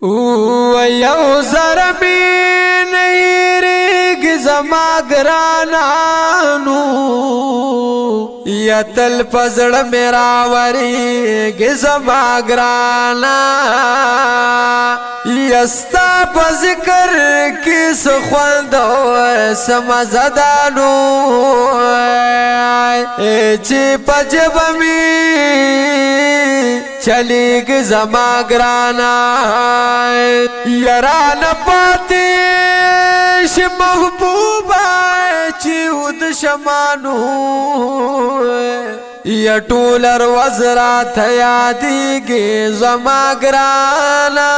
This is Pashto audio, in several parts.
یو زربی نیریگ زما گرانانو یتل پزڑ میرا وریگ زما گرانا یستا پا ذکر کس خوندو سمزدانو چی پا جبمی چلیگ زما گرانا یران پاتیش محبوبا چیود شمانو یا ټولر وزرات یادیگی زما گرانا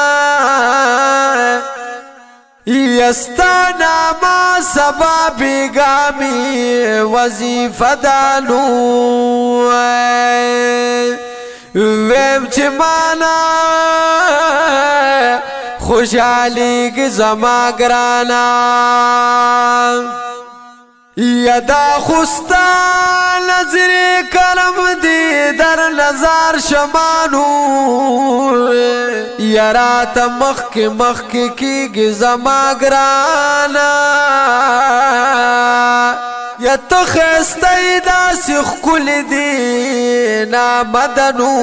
یستانا ما سبا بیگامی وظیفه دانو ویم چی مانا خوشحالی زما گرانا یدا خستا نظر کرم دی در نظر شمانو یرات مخ کی زما گرانا یا تو خستی دا سیخ کل دی نامدنو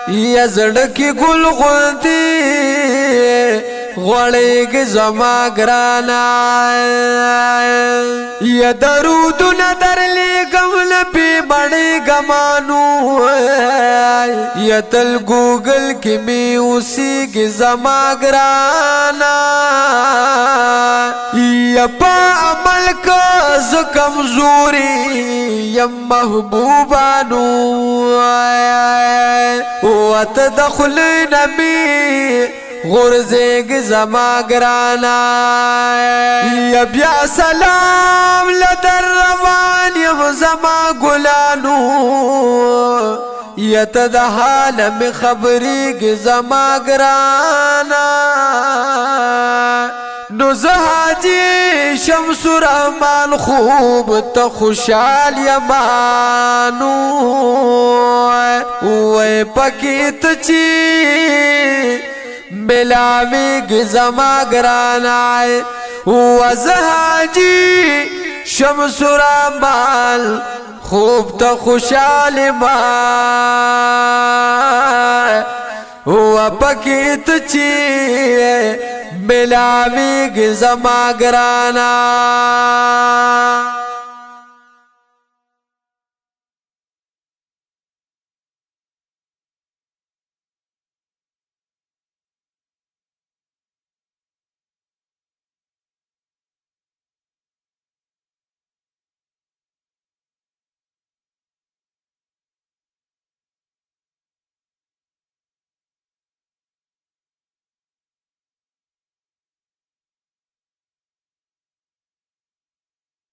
یا زڑکی گل غندی غوڑیگ زما گرانا یا درود ندر لیگم لپی بڑی گمانو یا تل گوگل کی می اسی کی زما گرانا یا پا عمل کا ز کمزوری یا محبوبانو وات دخل نبی غرزیگ زما گرانا یا بیا سلام لدر روان یم زما گلانو یا تد حالم خبریگ زما گرانا نو زهاجی شمس رحمان خوب تا خوشحال یمانو وی پکیت چی ملاویگ زما گرانا وزهاجی شمس رحمان خوب تا خوشحال ما و پکیت چی ملاویگ زما گرانا